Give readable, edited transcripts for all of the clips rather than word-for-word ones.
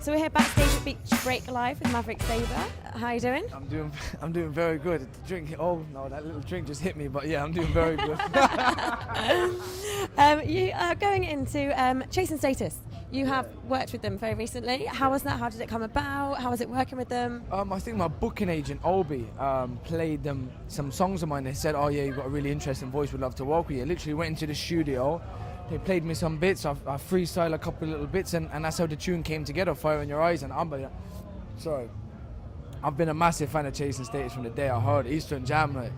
So we're here backstage at Beach Break Live with Maverick Sabre. How are you doing? I'm doing very good. The drink, oh no, that little drink just hit me, but yeah, I'm doing very good. You are going into Chasing Status. You have worked with them very recently. How was that? How did it come about? How was it working with them? I think my booking agent, Obi, played them some songs of mine. They said, oh yeah, you've got a really interesting voice, we'd love to work with you. I literally went into the studio. They played me some bits, I freestyled a couple of little bits, and that's how the tune came together, Fire in Your Eyes. And I've been a massive fan of Chasing Status from the day I heard Eastern Jam. Like,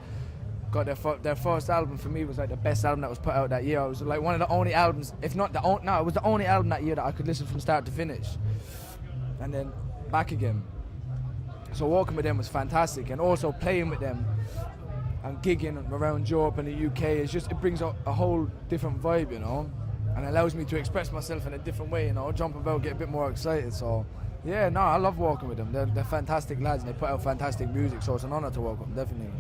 God, their first album for me was like the best album that was put out that year. It was like one of the only albums, if not the only, no, it was the only album that year that I could listen from start to finish. And then back again. So working with them was fantastic, and also playing with them and gigging around Europe and the UK, it brings a whole different vibe, you know, and allows me to express myself in a different way, you know, jump about, get a bit more excited. So yeah, no, I love working with them. They're fantastic lads, and they put out fantastic music, so it's an honour to work with them, definitely.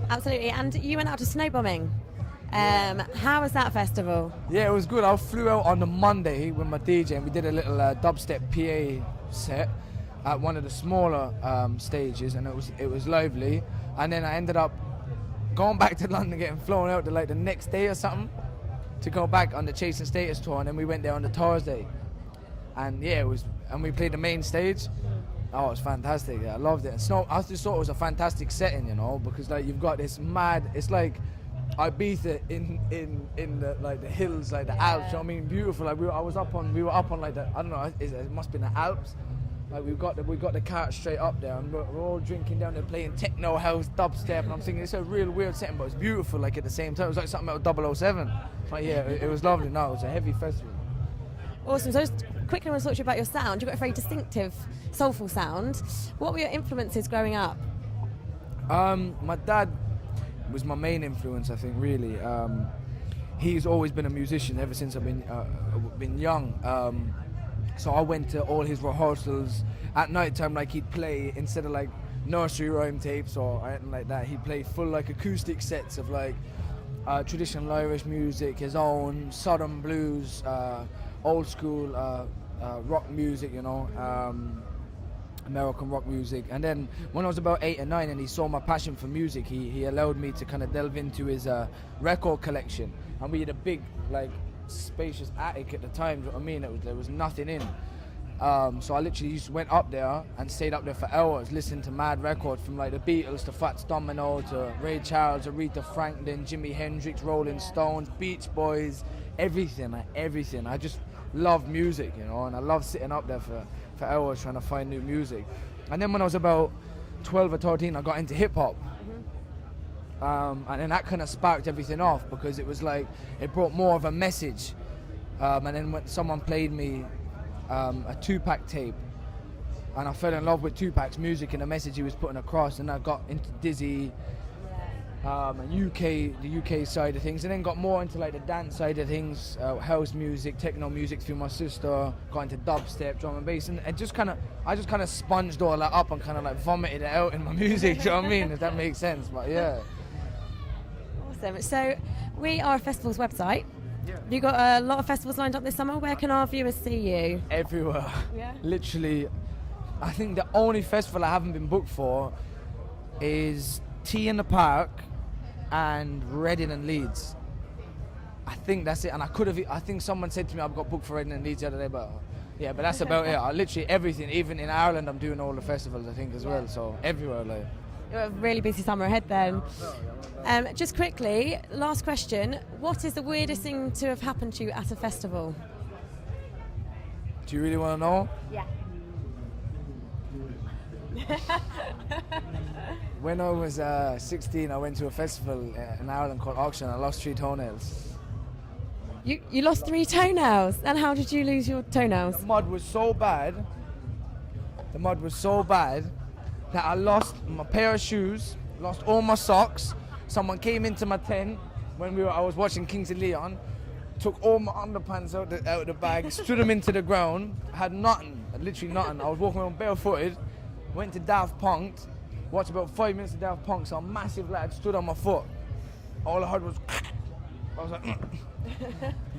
Absolutely. And you went out to snowbombing. How was that festival? Yeah, it was good. I flew out on the Monday with my DJ, and we did a little dubstep PA set at one of the smaller stages, and it was lively. And then I ended up going back to London, getting flown out to like the next day or something to go back on the Chasing Status tour, and then we went there on the Thursday. And yeah, and we played the main stage. Oh, it was fantastic. Yeah, I loved it. And I just thought it was a fantastic setting, you know, because like you've got this mad, it's like Ibiza in the like the hills, like the Alps. You know what I mean? Beautiful. Like we were up on like the, I don't know, it must be the Alps. Like we got the cart straight up there, and we're all drinking down there, playing techno house, dubstep, and I'm thinking it's a real weird setting, but it's beautiful. Like at the same time, it was like something out of 007. But yeah, it was lovely. No, it was a heavy festival. Awesome. So just quickly want to talk to you about your sound. You've got a very distinctive, soulful sound. What were your influences growing up? My dad was my main influence, I think, really. He's always been a musician ever since I've been young. So I went to all his rehearsals at night time. Like he'd play, instead of like nursery rhyme tapes or anything like that, he'd play full like acoustic sets of like traditional Irish music, his own Southern blues, old school rock music, you know, American rock music. And then when I was about 8 or 9 and he saw my passion for music, he allowed me to kind of delve into his record collection. And we had a big like spacious attic at the time, you know what I mean? There was nothing in. So I literally just went up there and stayed up there for hours, listening to mad records from like the Beatles to Fats Domino to Ray Charles, Aretha Franklin, Jimi Hendrix, Rolling Stones, Beach Boys, everything. I just love music, you know, and I love sitting up there for hours trying to find new music. And then when I was about 12 or 13, I got into hip hop. And then that kind of sparked everything off, because it was like, it brought more of a message. And then when someone played me a Tupac tape, and I fell in love with Tupac's music and the message he was putting across, and I got into Dizzy, and the UK side of things, and then got more into like the dance side of things, house music, techno music through my sister, got into dubstep, drum and bass, and I just kind of sponged all that up and kind of like vomited it out in my music, you know what I mean, if that makes sense, but yeah. Awesome. So we are a festival's website. Yeah. You've got a lot of festivals lined up this summer. Where can our viewers see you? Everywhere. Yeah. Literally, I think the only festival I haven't been booked for is Tea in the Park and Reading and Leeds. I think that's it. And I think someone said to me I've got booked for Reading and Leeds the other day, but yeah, but that's about it. I literally everything. Even in Ireland, I'm doing all the festivals, I think, as well. So everywhere, like. You're a really busy summer ahead then. Just quickly, last question. What is the weirdest thing to have happened to you at a festival? Do you really want to know? Yeah. When I was 16, I went to a festival in Ireland called Auction. I lost 3 toenails. You lost 3 toenails? And how did you lose your toenails? The mud was so bad that I lost my pair of shoes, lost all my socks. Someone came into my tent when I was watching Kings of Leon, took all my underpants out of the bag, stood them into the ground, had nothing, literally nothing. I was walking around barefooted, went to Daft Punk, watched about 5 minutes of Daft Punk, some massive lad stood on my foot. All I heard was, I was like,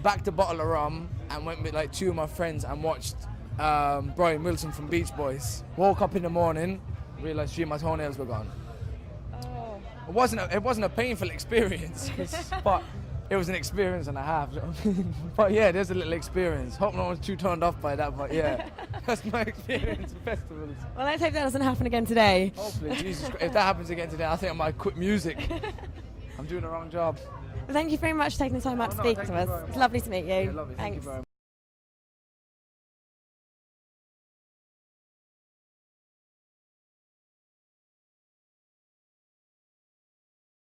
backed a bottle of rum and went with like 2 of my friends and watched Brian Wilson from Beach Boys. Woke up in the morning, realised my toenails were gone. Oh. It wasn't a painful experience, but it was an experience and a half. But yeah, there's a little experience. Hope no one's too turned off by that, but yeah, that's my experience at festivals. Well, let's hope that doesn't happen again today. Hopefully, Jesus Christ, if that happens again today, I think I might quit music. I'm doing the wrong job. Thank you very much for taking the time out to speak to us. It's lovely to meet you. Yeah, lovely. Thank you very much.